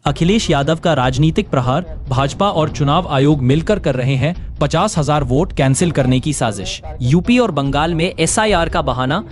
अखिलेश यादव का राजनीतिक प्रहार, भाजपा और चुनाव आयोग मिलकर कर रहे हैं 50,000 वोट कैंसिल करने की साजिश। यूपी और बंगाल में एसआईआर का बहाना।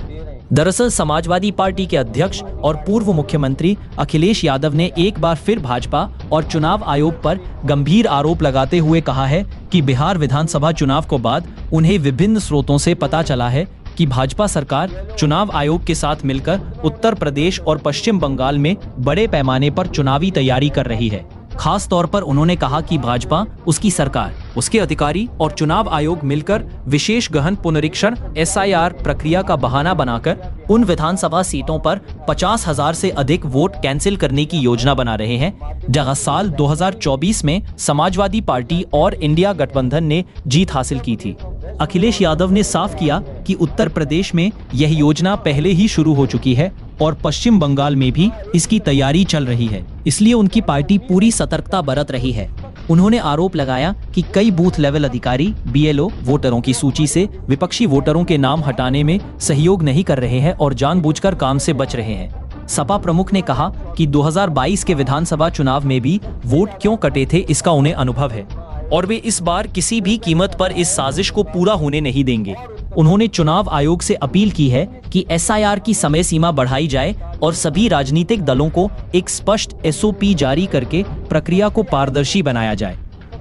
दरअसल समाजवादी पार्टी के अध्यक्ष और पूर्व मुख्यमंत्री अखिलेश यादव ने एक बार फिर भाजपा और चुनाव आयोग पर गंभीर आरोप लगाते हुए कहा है कि बिहार विधानसभा चुनाव के बाद उन्हें विभिन्न स्रोतों से पता चला है कि भाजपा सरकार चुनाव आयोग के साथ मिलकर उत्तर प्रदेश और पश्चिम बंगाल में बड़े पैमाने पर चुनावी तैयारी कर रही है। खास तौर पर उन्होंने कहा कि भाजपा, उसकी सरकार, उसके अधिकारी और चुनाव आयोग मिलकर विशेष गहन पुनरीक्षण एसआईआर प्रक्रिया का बहाना बनाकर उन विधानसभा सीटों पर 50,000 से अधिक वोट कैंसिल करने की योजना बना रहे हैं जहां साल 2024 में समाजवादी पार्टी और इंडिया गठबंधन ने जीत हासिल की थी। अखिलेश यादव ने साफ किया कि उत्तर प्रदेश में यह योजना पहले ही शुरू हो चुकी है और पश्चिम बंगाल में भी इसकी तैयारी चल रही है, इसलिए उनकी पार्टी पूरी सतर्कता बरत रही है। उन्होंने आरोप लगाया कि कई बूथ लेवल अधिकारी बीएलओ वोटरों की सूची से विपक्षी वोटरों के नाम हटाने में सहयोग नहीं कर रहे हैं और जानबूझकर काम से बच रहे हैं। सपा प्रमुख ने कहा कि 2022 के विधानसभा चुनाव में भी वोट क्यों कटे थे इसका उन्हें अनुभव है और वे इस बार किसी भी कीमत पर इस साजिश को पूरा होने नहीं देंगे। उन्होंने चुनाव आयोग से अपील की है कि एसआईआर की समय सीमा बढ़ाई जाए और सभी राजनीतिक दलों को एक स्पष्ट एसओपी जारी करके प्रक्रिया को पारदर्शी बनाया जाए।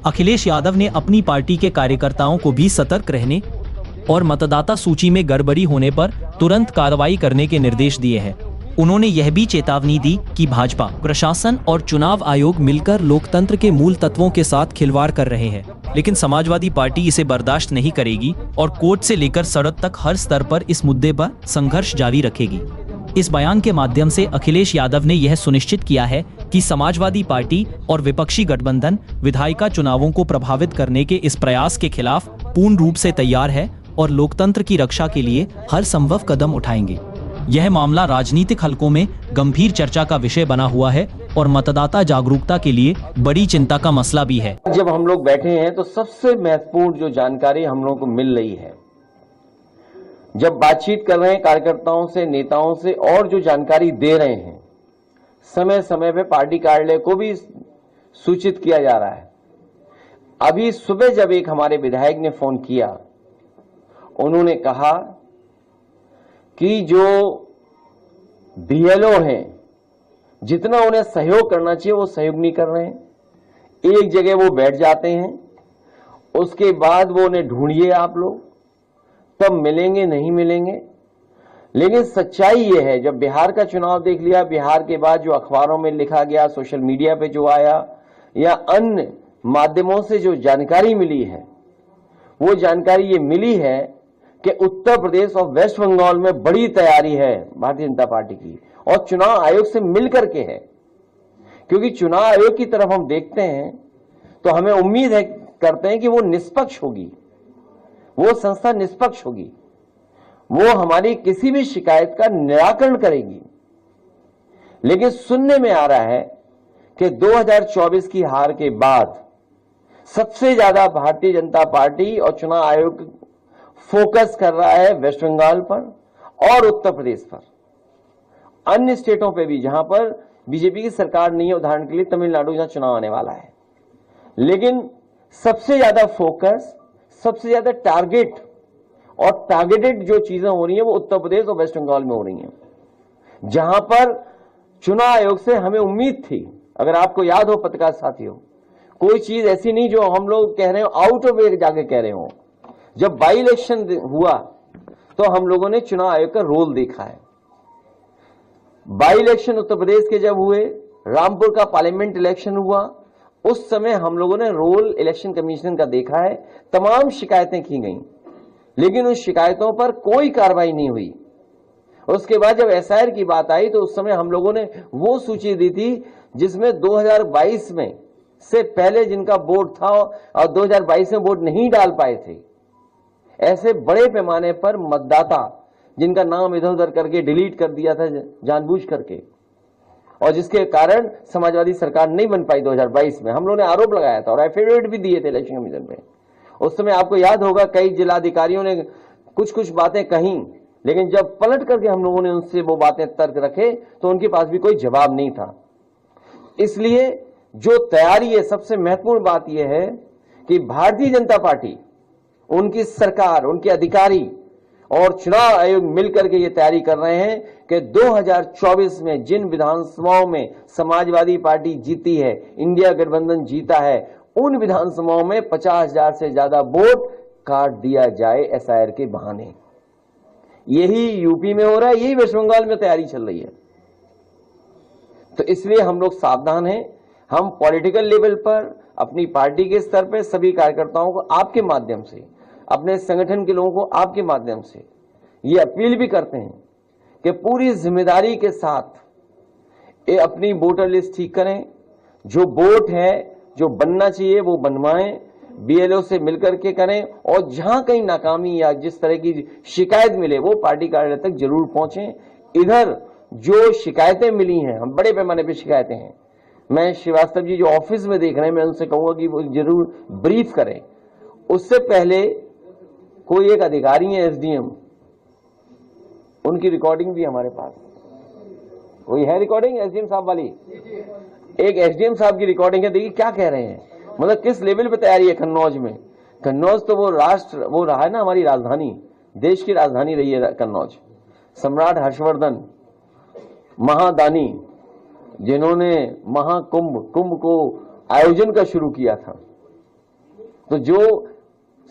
अखिलेश यादव ने अपनी पार्टी के कार्यकर्ताओं को भी सतर्क रहने और मतदाता सूची में गड़बड़ी होने पर तुरंत कार्रवाई करने के निर्देश दिए हैं। उन्होंने यह भी चेतावनी दी कि भाजपा, प्रशासन और चुनाव आयोग मिलकर लोकतंत्र के मूल तत्वों के साथ खिलवाड़ कर रहे हैं, लेकिन समाजवादी पार्टी इसे बर्दाश्त नहीं करेगी और कोर्ट से लेकर सड़क तक हर स्तर पर इस मुद्दे पर संघर्ष जारी रखेगी। इस बयान के माध्यम से अखिलेश यादव ने यह सुनिश्चित किया है कि समाजवादी पार्टी और विपक्षी गठबंधन विधायिका चुनावों को प्रभावित करने के इस प्रयास के खिलाफ पूर्ण रूप से तैयार है और लोकतंत्र की रक्षा के लिए हर संभव कदम उठाएंगे। यह मामला राजनीतिक हलकों में गंभीर चर्चा का विषय बना हुआ है और मतदाता जागरूकता के लिए बड़ी चिंता का मसला भी है। जब हम लोग बैठे हैं तो सबसे महत्वपूर्ण जो जानकारी हम लोगों को मिल रही है, जब बातचीत कर रहे हैं कार्यकर्ताओं से, नेताओं से और जो जानकारी दे रहे हैं, समय समय पे पार्टी कार्यालय को भी सूचित किया जा रहा है। अभी सुबह जब एक हमारे विधायक ने फोन किया, उन्होंने कहा कि जो बीएलओ हैं, जितना उन्हें सहयोग करना चाहिए वो सहयोग नहीं कर रहे हैं। एक जगह वो बैठ जाते हैं, उसके बाद वो उन्हें ढूंढिए आप लोग, तब मिलेंगे, नहीं मिलेंगे। लेकिन सच्चाई ये है, जब बिहार का चुनाव देख लिया, बिहार के बाद जो अखबारों में लिखा गया, सोशल मीडिया पे जो आया या अन्य माध्यमों से जो जानकारी मिली है, वो जानकारी ये मिली है कि उत्तर प्रदेश और वेस्ट बंगाल में बड़ी तैयारी है भारतीय जनता पार्टी की और चुनाव आयोग से मिलकर के है। क्योंकि चुनाव आयोग की तरफ हम देखते हैं तो हमें उम्मीद है, करते हैं कि वो निष्पक्ष होगी, वो संस्था निष्पक्ष होगी, वो हमारी किसी भी शिकायत का निराकरण करेगी। लेकिन सुनने में आ रहा है कि 2024 की हार के बाद सबसे ज्यादा भारतीय जनता पार्टी और चुनाव आयोग फोकस कर रहा है वेस्ट बंगाल पर और उत्तर प्रदेश पर, अन्य स्टेटों पे भी जहां पर बीजेपी की सरकार नहीं है, उदाहरण के लिए तमिलनाडु जहां चुनाव आने वाला है। लेकिन सबसे ज्यादा फोकस, सबसे ज्यादा टारगेट और टारगेटेड जो चीजें हो रही हैं वो उत्तर प्रदेश और वेस्ट बंगाल में हो रही हैं, जहां पर चुनाव आयोग से हमें उम्मीद थी। अगर आपको याद हो पत्रकार साथियों, कोई चीज ऐसी नहीं जो हम लोग कह रहे हो आउट ऑफ वे जाके कह रहे हो। जब बाई इलेक्शन हुआ तो हम लोगों ने चुनाव आयोग का रोल देखा है। बाई इलेक्शन उत्तर प्रदेश के जब हुए, रामपुर का पार्लियामेंट इलेक्शन हुआ, उस समय हम लोगों ने रोल इलेक्शन कमीशन का देखा है। तमाम शिकायतें की गईं, लेकिन उन शिकायतों पर कोई कार्रवाई नहीं हुई। उसके बाद जब एसआईआर की बात आई तो उस समय हम लोगों ने वो सूची दी थी जिसमें 2022 में से पहले जिनका वोट था और 2022 में वोट नहीं डाल पाए थे, ऐसे बड़े पैमाने पर मतदाता जिनका नाम इधर उधर करके डिलीट कर दिया था जानबूझ करके, और जिसके कारण समाजवादी सरकार नहीं बन पाई 2022 में। हम लोगों ने आरोप लगाया था और एफिडेविट भी दिए थे इलेक्शन कमीशन पे। उस समय आपको याद होगा कई जिलाधिकारियों ने कुछ बातें कहीं, लेकिन जब पलट करके हम लोगों ने उनसे वो बातें तर्क रखे तो उनके पास भी कोई जवाब नहीं था। इसलिए जो तैयारी है, सबसे महत्वपूर्ण बात यह है कि भारतीय जनता पार्टी, उनकी सरकार, उनके अधिकारी और चुनाव आयोग मिलकर के ये तैयारी कर रहे हैं कि 2024 में जिन विधानसभाओं में समाजवादी पार्टी जीती है, इंडिया गठबंधन जीता है, उन विधानसभाओं में 50,000 से ज्यादा वोट काट दिया जाए एसआईआर के बहाने। यही यूपी में हो रहा है, यही वेस्ट बंगाल में तैयारी चल रही है। तो इसलिए हम लोग सावधान हैं। हम पॉलिटिकल लेवल पर, अपनी पार्टी के स्तर पर सभी कार्यकर्ताओं को आपके माध्यम से, अपने संगठन के लोगों को आपके माध्यम से ये अपील भी करते हैं कि पूरी जिम्मेदारी के साथ ये अपनी वोटर लिस्ट ठीक करें। जो वोट है, जो बनना चाहिए वो बनवाएं, बीएलओ से मिलकर के करें, और जहां कहीं नाकामी या जिस तरह की शिकायत मिले वो पार्टी कार्यालय तक जरूर पहुंचें। इधर जो शिकायतें मिली हैं, हम बड़े पैमाने पर शिकायतें हैं, मैं श्रीवास्तव जी जो ऑफिस में देख रहे हैं, मैं उनसे कहूंगा कि वो जरूर ब्रीफ करें। उससे पहले कोई एक अधिकारी है एसडीएम, उनकी रिकॉर्डिंग भी हमारे पास, कोई है रिकॉर्डिंग एसडीएम साहब वाली? एक एसडीएम साहब की रिकॉर्डिंग है, देखिए क्या कह रहे हैं, मतलब किस लेवल पे तैयारी है कन्नौज में। कन्नौज तो वो रहा है ना, हमारी राजधानी, देश की राजधानी रही है कन्नौज। सम्राट हर्षवर्धन महादानी, जिन्होंने कुंभ को आयोजन का शुरू किया था, तो जो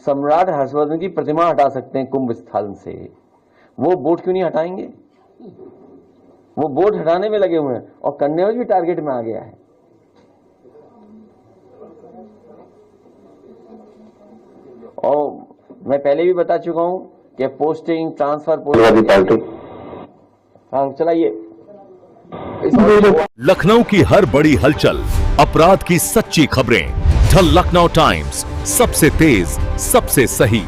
सम्राट हर्षवर्धन की प्रतिमा हटा सकते हैं कुंभ स्थल से, वो बोट क्यों नहीं हटाएंगे? वो बोट हटाने में लगे हुए हैं, और कन्नौज भी टारगेट में आ गया है। और मैं पहले भी बता चुका हूं कि पोस्टिंग, ट्रांसफर, हाँ चलाइए। लखनऊ की हर बड़ी हलचल, अपराध की सच्ची खबरें, द लखनऊ टाइम्स, सबसे तेज, सबसे सही।